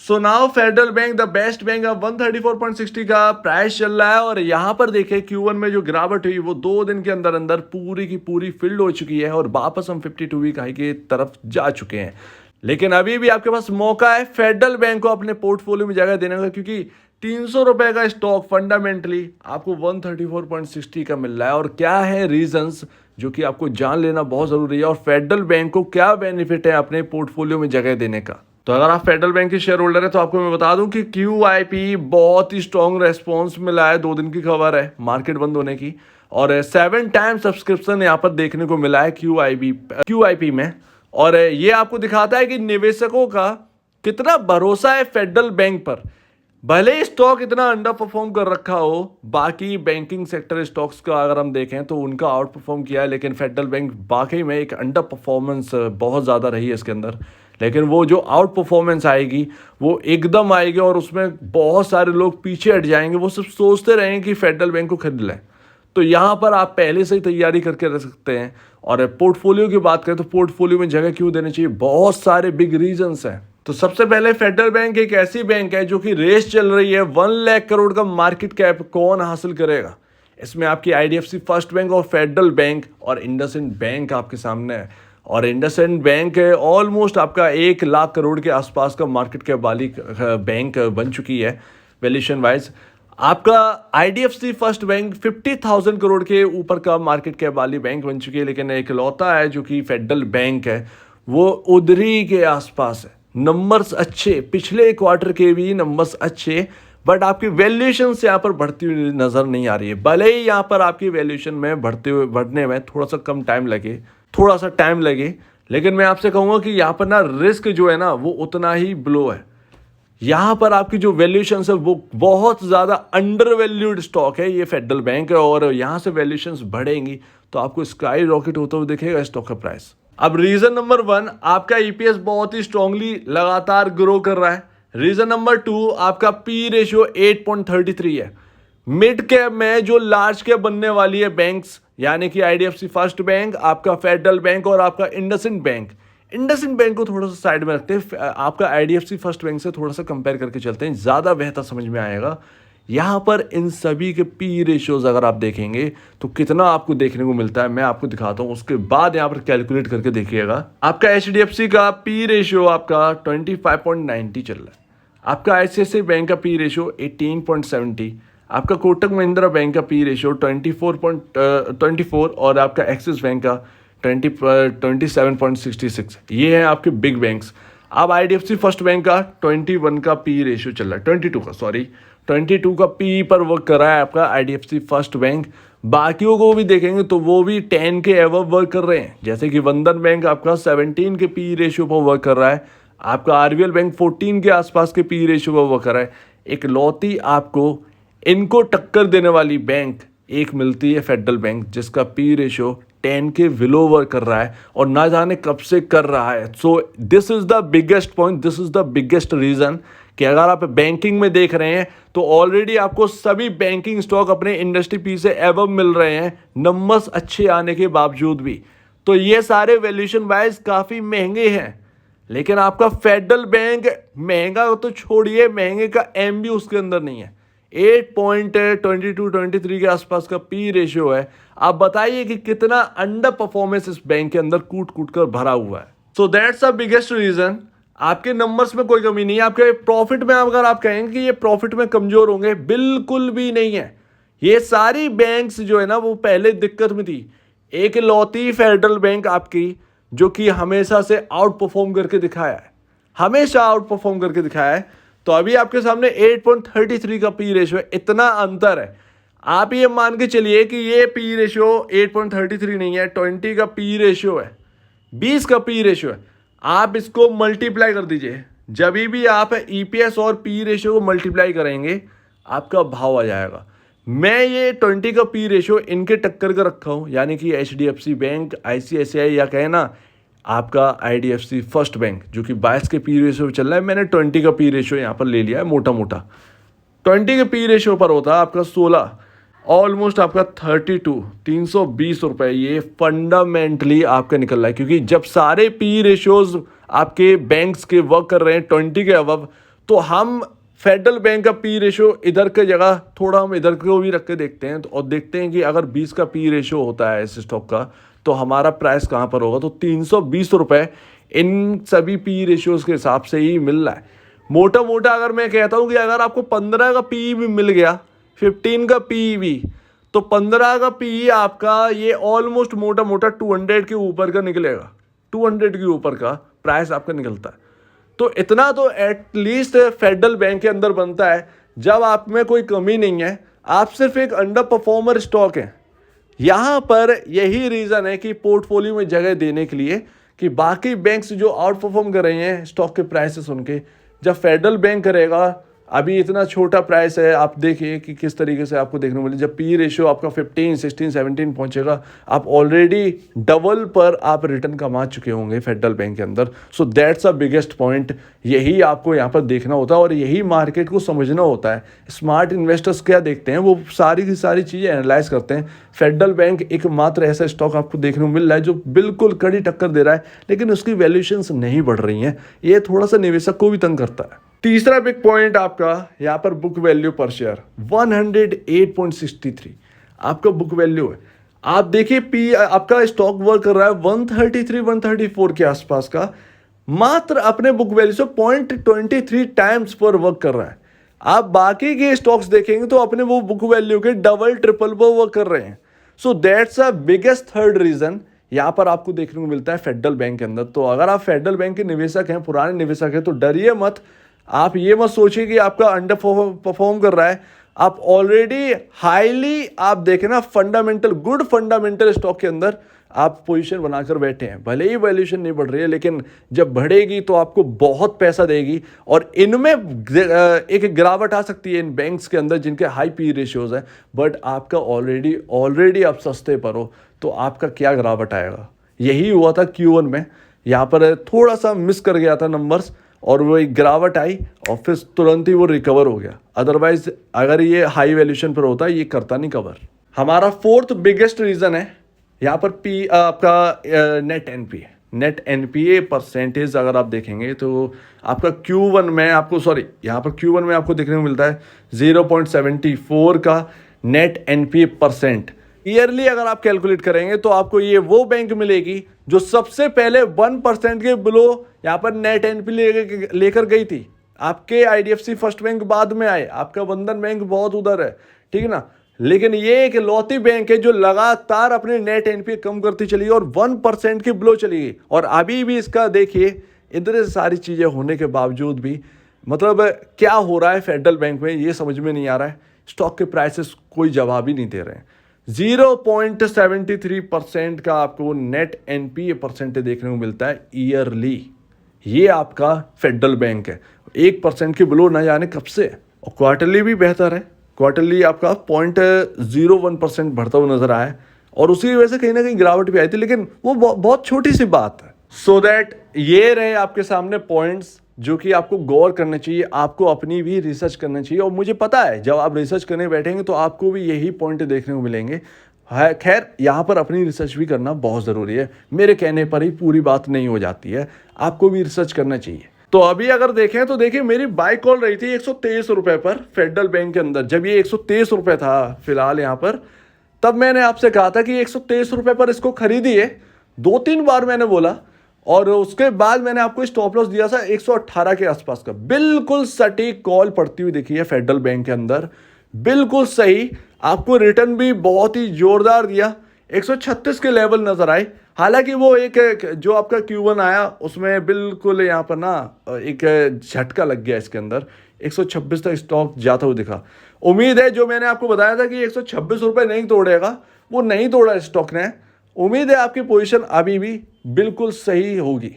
So now federal bank the best bank अब 134.60 का price चल रहा है। और यहाँ पर देखें Q1 में जो गिरावट हुई वो 2 दिन के अंदर अंदर पूरी की पूरी फील्ड हो चुकी है और वापस हम 52 वीक हाई की तरफ जा चुके हैं। लेकिन अभी भी आपके पास मौका है फेडरल बैंक को अपने पोर्टफोलियो में जगह देने का, क्योंकि 300 रुपए का स्टॉक फंडामेंटली आपको 134.60 का मिल रहा है। और क्या है रीजंस जो कि आपको जान लेना बहुत जरूरी है, और फेडरल बैंक को क्या बेनिफिट है अपने पोर्टफोलियो में जगह देने का। तो अगर आप फेडरल बैंक के शेयर होल्डर हैं तो आपको मैं बता दूं कि QIP बहुत ही स्ट्रॉन्ग रेस्पॉन्स मिला है। 2 दिन की खबर है मार्केट बंद होने की, और 7 टाइम सब्सक्रिप्शन यहाँ पर देखने को मिला है QIP में। और ये आपको दिखाता है कि निवेशकों का कितना भरोसा है फेडरल बैंक पर। भले ही स्टॉक इतना अंडर परफॉर्म कर रखा हो, बाकी बैंकिंग सेक्टर स्टॉक्स का अगर हम देखें तो उनका आउट परफॉर्म किया है, लेकिन फेडरल बैंक बाकी में एक अंडर परफॉर्मेंस बहुत ज़्यादा रही है इसके अंदर। लेकिन वो जो आउट परफॉर्मेंस आएगी वो एकदम आएगी और उसमें बहुत सारे लोग पीछे हट जाएंगे। वो सब सोचते रहेंगे कि फेडरल बैंक को खरीद लें। तो यहाँ पर आप पहले से ही तैयारी करके रख सकते हैं। और पोर्टफोलियो की बात करें तो पोर्टफोलियो में जगह क्यों देनी चाहिए, बहुत सारे बिग रीजंस हैं। तो सबसे पहले फेडरल बैंक एक ऐसी बैंक है जो कि रेस चल रही है 1 लाख करोड़ का मार्केट कैप कौन हासिल करेगा। इसमें आपकी IDFC फर्स्ट बैंक और फेडरल बैंक और इंडसइंड बैंक आपके सामने है। और इंडसइंड बैंक ऑलमोस्ट आपका 1 लाख करोड़ के आसपास का मार्केट कैप वाली बैंक बन चुकी है वैल्यूएशन वाइज। आपका IDFC फर्स्ट बैंक 50,000 करोड़ के ऊपर का मार्केट कैप वाली बैंक बन चुकी है। लेकिन एक लौता है जो कि फेडरल बैंक है, वो उधरी के आसपास है। नंबर्स अच्छे, पिछले क्वार्टर के भी नंबर्स अच्छे, बट आपकी वैल्यूएशन से यहाँ पर बढ़ती हुई नजर नहीं आ रही है। भले ही यहाँ पर आपकी वैल्यूएशन में बढ़ने में थोड़ा सा टाइम लगे, लेकिन मैं आपसे कहूँगा कि यहाँ पर ना रिस्क जो है ना वो उतना ही ब्लो है। यहाँ पर आपकी जो वैल्यूएशन है वो बहुत ज़्यादा अंडर वैल्यूड स्टॉक है ये फेडरल बैंक है, और यहाँ से वैल्यूएशंस बढ़ेंगी तो आपको स्काई रॉकेट होता हुआ दिखेगा स्टॉक का प्राइस। अब रीजन नंबर 1, आपका EPS बहुत ही स्ट्रांगली लगातार ग्रो कर रहा है। रीजन नंबर 2, आपका P रेशियो 8.33 है। मिड कैप में जो लार्ज कैप बनने वाली है बैंक्स, यानी कि IDFC फर्स्ट बैंक, आपका फेडरल बैंक और आपका इंडसइंड बैंक को थोड़ा सा साइड में रखते हैं। आपका IDFC फर्स्ट बैंक से थोड़ा सा कंपेयर करके चलते हैं, ज़्यादा बेहतर समझ में आएगा। यहाँ पर इन सभी के P रेशियोज अगर आप देखेंगे तो कितना आपको देखने को मिलता है मैं आपको दिखाता हूँ, उसके बाद यहाँ पर कैलकुलेट करके देखिएगा। आपका HDFC का P रेशियो आपका 25.90 चल रहा है। आपका ICICI बैंक का P रेशियो 18.70, आपका कोटक महिंद्रा बैंक का P रेशियो 24 और आपका एक्सिस बैंक का 27.66। ये है आपके बिग बैंक्स। अब IDFC फर्स्ट बैंक का 21 का P रेशियो चल रहा है, 22 का P पर वर्क कर रहा है आपका IDFC फर्स्ट बैंक। बाकियों को भी देखेंगे तो वो भी 10 के एवब वर्क कर रहे हैं, जैसे कि बंधन बैंक आपका 17 के P रेशियो पर वर्क कर रहा है। आपका RBL बैंक 14 के आसपास के P रेशियो पर वर्क कर रहा है। एक लौती आपको इनको टक्कर देने वाली बैंक एक मिलती है फेडरल बैंक, जिसका P रेशियो 10 के विलो वर्क कर रहा है और ना जाने कब से कर रहा है। So this is the biggest point, this is the biggest reason कि अगर आप बैंकिंग में देख रहे हैं तो ऑलरेडी आपको सभी बैंकिंग स्टॉक अपने इंडस्ट्री P से एवब मिल रहे हैं, नंबर्स अच्छे आने के बावजूद भी। तो ये सारे वैल्यूएशन वाइज काफ़ी महंगे हैं, लेकिन आपका फेडरल बैंक महंगा तो छोड़िए, महंगे का M भी उसके अंदर नहीं है। 8.22-23 के आसपास का P रेशियो है। आप बताइए कि कितना अंडर परफॉर्मेंस इस बैंक के अंदर कूट कर भरा हुआ है। So that's the biggest reason. आपके नंबर्स में कोई कमी नहीं है। आपके प्रॉफिट में अगर आप कहेंगे कि ये प्रॉफिट में कमजोर होंगे, बिल्कुल भी नहीं है। ये सारी बैंक्स जो है ना वो पहले दिक्कत में थी। एक लौती फेडरल बैंक आपकी जो कि हमेशा से आउट परफॉर्म करके दिखाया है, तो अभी आपके सामने 8.33 का P रेशियो है। इतना अंतर है। आप ये मान के चलिए कि ये P रेशियो 8.33 नहीं है, 20 का P रेशियो है, 20 का P रेशियो है। आप इसको मल्टीप्लाई कर दीजिए। जब भी आप EPS और P रेशियो को मल्टीप्लाई करेंगे आपका भाव आ जाएगा। मैं ये 20 का P रेशियो इनके टक्कर का रखा हूँ, यानी कि HDFC बैंक, ICICI या कहे ना आपका IDFC फर्स्ट बैंक जो कि 22 के P रेशियो चल रहा है। मैंने 20 का P रेशियो यहाँ पर ले लिया है मोटा 20 के P रेशियो पर होता है आपका 16, ऑलमोस्ट आपका 32, 320 रुपये। ये फंडामेंटली आपका निकल रहा है, क्योंकि जब सारे P रेशियोज आपके बैंक्स के वर्क कर रहे हैं 20 के अबव, तो हम फेडरल बैंक का पी रेशो इधर की जगह थोड़ा हम इधर को भी रख के देखते हैं, तो और देखते हैं कि अगर 20 का पी रेशो होता है इस स्टॉक का तो हमारा प्राइस कहाँ पर होगा। तो 320 रुपये इन सभी पी रेशियोज के हिसाब से ही मिल रहा है। मोटा मोटा अगर मैं कहता हूँ कि अगर आपको 15 का पी भी मिल गया, 15 का पी भी, तो 15 का पी आपका ये ऑलमोस्ट मोटा मोटा 200 के ऊपर का निकलेगा। 200 के ऊपर का प्राइस आपका निकलता है। तो इतना तो एटलीस्ट फेडरल बैंक के अंदर बनता है जब आप में कोई कमी नहीं है, आप सिर्फ एक अंडर परफॉर्मर स्टॉक है। यहाँ पर यही रीज़न है कि पोर्टफोलियो में जगह देने के लिए कि बाकी बैंक्स जो आउट परफॉर्म कर रहे हैं स्टॉक के प्राइसेस उनके, जब फेडरल बैंक करेगा, अभी इतना छोटा प्राइस है, आप देखिए कि किस तरीके से आपको देखने को मिले। जब पी रेशियो आपका 15, 16, 17 पहुंचेगा, आप ऑलरेडी डबल पर आप रिटर्न कमा चुके होंगे फेडरल बैंक के अंदर। सो दैट्स अ बिगेस्ट पॉइंट। यही आपको यहाँ पर देखना होता है और यही मार्केट को समझना होता है। स्मार्ट इन्वेस्टर्स क्या देखते हैं, वो सारी की सारी चीज़ें एनालाइज करते हैं। फेडरल बैंक एकमात्र ऐसा स्टॉक आपको देखने को मिल रहा है जो बिल्कुल कड़ी टक्कर दे रहा है, लेकिन उसकी वैल्यूएशंस नहीं बढ़ रही हैं। ये थोड़ा सा निवेशक को भी तंग करता है। तीसरा बिग पॉइंट आपका यहाँ पर बुक वैल्यू पर शेयर 108.63 आपका बुक वैल्यू है। आप देखिए पी आपका स्टॉक वर्क कर रहा है 133 134 के आसपास का, मात्र अपने बुक वैल्यू से 0.23 टाइम्स पर वर्क कर रहा है। आप बाकी के स्टॉक्स देखेंगे तो अपने वो बुक वैल्यू के डबल ट्रिपल पर वर्क कर रहे हैं। So that's a biggest third reason यहाँ पर आपको देखने को मिलता है फेडरल बैंक के अंदर। तो अगर आप फेडरल बैंक के निवेशक हैं, पुराने निवेशक हैं, तो डरिए मत। आप ये मत सोचिए कि आपका अंडर परफॉर्म कर रहा है। आप ऑलरेडी हाईली आप देखें ना फंडामेंटल गुड फंडामेंटल स्टॉक के अंदर आप पोजीशन बनाकर बैठे हैं। भले ही वैल्यूएशन नहीं बढ़ रही है, लेकिन जब बढ़ेगी तो आपको बहुत पैसा देगी और इनमें एक गिरावट आ सकती है इन बैंक्स के अंदर जिनके हाई पी रेशियोज हैं। बट आपका ऑलरेडी आप सस्ते पर हो तो आपका क्या गिरावट आएगा। यही हुआ था Q1 में। यहाँ पर थोड़ा सा मिस कर गया था नंबर्स और वो एक गिरावट आई और फिर तुरंत ही वो रिकवर हो गया। अदरवाइज अगर ये हाई वैल्यूएशन पर होता ये करता नहीं कवर। हमारा फोर्थ बिगेस्ट रीजन है यहाँ पर पी आपका नेट एनपीए परसेंटेज। अगर आप देखेंगे तो आपका Q1 में आपको यहाँ पर Q1 में आपको देखने को मिलता है 0.74 का नेट एनपीए परसेंट। ईयरली अगर आप कैलकुलेट करेंगे तो आपको ये वो बैंक मिलेगी जो सबसे पहले 1% के बिलो यहाँ पर नेट एनपीए लेकर गई थी। आपके आईडीएफसी फर्स्ट बैंक बाद में आए, आपका बंधन बैंक बहुत उधर है, ठीक है ना। लेकिन ये एक लौती बैंक है जो लगातार अपने नेट एनपीए कम करती चली गई और 1% के बिलो चली गई। और अभी भी इसका देखिए, इतने सारी चीज़ें होने के बावजूद भी मतलब क्या हो रहा है फेडरल बैंक में ये समझ में नहीं आ रहा है। स्टॉक के प्राइसेस कोई जवाब ही नहीं दे रहे हैं। 0.73% का आपको नेट एनपीए परसेंट देखने को मिलता है ईयरली। ये आपका फेडरल बैंक है। 1% के बिलो न जाने कब से। और क्वार्टरली भी बेहतर है। क्वार्टरली आपका 0.01% बढ़ता हुआ नजर आया है और उसी वजह से कहीं ना कहीं गिरावट भी आई थी, लेकिन वो बहुत छोटी सी बात है। सो दैट ये रहे आपके सामने पॉइंट्स जो कि आपको गौर करना चाहिए, आपको अपनी भी रिसर्च करना चाहिए। और मुझे पता है जब आप रिसर्च करने बैठेंगे तो आपको भी यही पॉइंट देखने को मिलेंगे। खैर यहाँ पर अपनी रिसर्च भी करना बहुत ज़रूरी है। मेरे कहने पर ही पूरी बात नहीं हो जाती है, आपको भी रिसर्च करना चाहिए। तो अभी अगर देखें तो देखिए मेरी बाय कॉल रही थी 123 रुपये पर फेडरल बैंक के अंदर। जब ये 123 रुपये था फिलहाल यहाँ पर, तब मैंने आपसे कहा था कि 123 रुपये पर इसको खरीदिए। 2-3 बार मैंने बोला और उसके बाद मैंने आपको स्टॉप लॉस दिया था 118 के आसपास का। बिल्कुल सटीक कॉल पड़ती हुई दिखी है फेडरल बैंक के अंदर, बिल्कुल सही। आपको रिटर्न भी बहुत ही जोरदार दिया, 136 के लेवल नजर आए। हालांकि वो एक जो आपका Q1 आया उसमें बिल्कुल यहाँ पर ना एक झटका लग गया इसके अंदर, 126 तक स्टॉक जाता हुआ दिखा। उम्मीद है जो मैंने आपको बताया था कि 126 रुपये नहीं तोड़ेगा, वो नहीं तोड़ा स्टॉक ने। उम्मीद है आपकी पोजीशन अभी भी बिल्कुल सही होगी।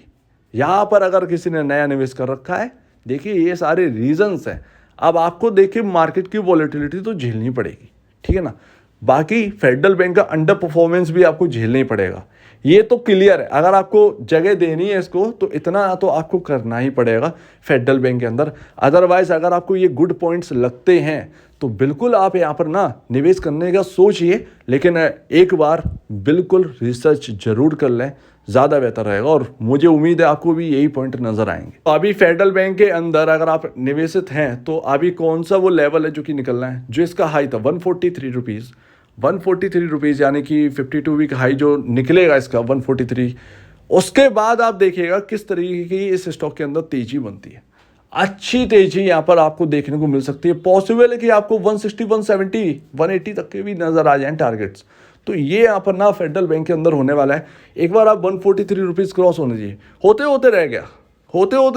यहाँ पर अगर किसी ने नया निवेश कर रखा है, देखिए ये सारे रीजंस हैं। अब आपको देखिए मार्केट की वॉलेटिलिटी तो झेलनी पड़ेगी, ठीक है ना। बाकी फेडरल बैंक का अंडर परफॉर्मेंस भी आपको झेलना ही पड़ेगा, ये तो क्लियर है। अगर आपको जगह देनी है इसको तो इतना तो आपको करना ही पड़ेगा फेडरल बैंक के अंदर। अदरवाइज अगर आपको ये गुड पॉइंट्स लगते हैं तो बिल्कुल आप यहाँ पर ना निवेश करने का सोचिए, लेकिन एक बार बिल्कुल रिसर्च जरूर कर लें, ज़्यादा बेहतर रहेगा और मुझे उम्मीद है आपको भी यही पॉइंट नज़र आएंगे। तो अभी फेडरल बैंक के अंदर अगर आप निवेशित हैं तो अभी कौन सा वो लेवल है जो कि निकलना है, जो इसका हाई था 143 रुपीज़, 143 रुपीज़ यानी कि 52 वीक हाई जो निकलेगा इसका 143, उसके बाद आप देखिएगा किस तरीके की इस स्टॉक के अंदर तेजी बनती है। अच्छी तेजी यहाँ पर आपको देखने को मिल सकती है। पॉसिबल है कि आपको 160, 170, 180 तक के भी नजर आ जाएं टारगेट्स। तो ये यहाँ पर ना फेडरल बैंक के अंदर होने वाला है। एक बार आप 143 रुपीज़ क्रॉस होने दीजिए, होते होते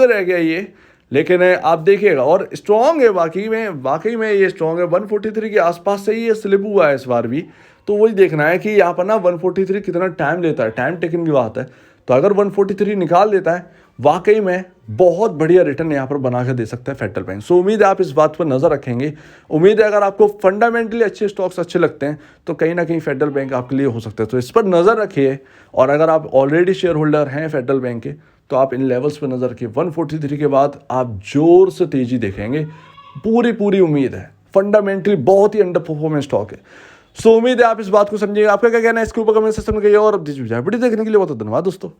रह गया ये, लेकिन आप देखिएगा और स्ट्रॉन्ग है, वाकई में ये स्ट्रॉन्ग है। 143 के आसपास से ही ये स्लिप हुआ है इस बार भी। तो वही देखना है कि यहाँ पर ना 143 कितना टाइम लेता है, टाइम टेकिंग की बात है। तो अगर 143 निकाल देता है, वाकई में बहुत बढ़िया रिटर्न यहाँ पर बना कर दे सकता है फेडरल बैंक। सो उम्मीद है आप इस बात पर नजर रखेंगे। उम्मीद है अगर आपको फंडामेंटली अच्छे स्टॉक्स अच्छे लगते हैं तो कहीं ना कहीं फेडरल बैंक आपके लिए हो सकता है, तो इस पर नजर रखिए। और अगर आप ऑलरेडी शेयर होल्डर हैं फेडरल बैंक के तो आप इन लेवल्स पर नजर रखिए। 143 के बाद आप जोर से तेजी देखेंगे, पूरी उम्मीद है। फंडामेंटली बहुत ही अंडर परफॉर्मेंस स्टॉक है। सो उम्मीद है आप इस बात को समझिएगा। आपका क्या कहना है इसके ऊपर कमेंट सेक्शन में कहिए और वीडियो देखने के लिए बहुत धन्यवाद दोस्तों।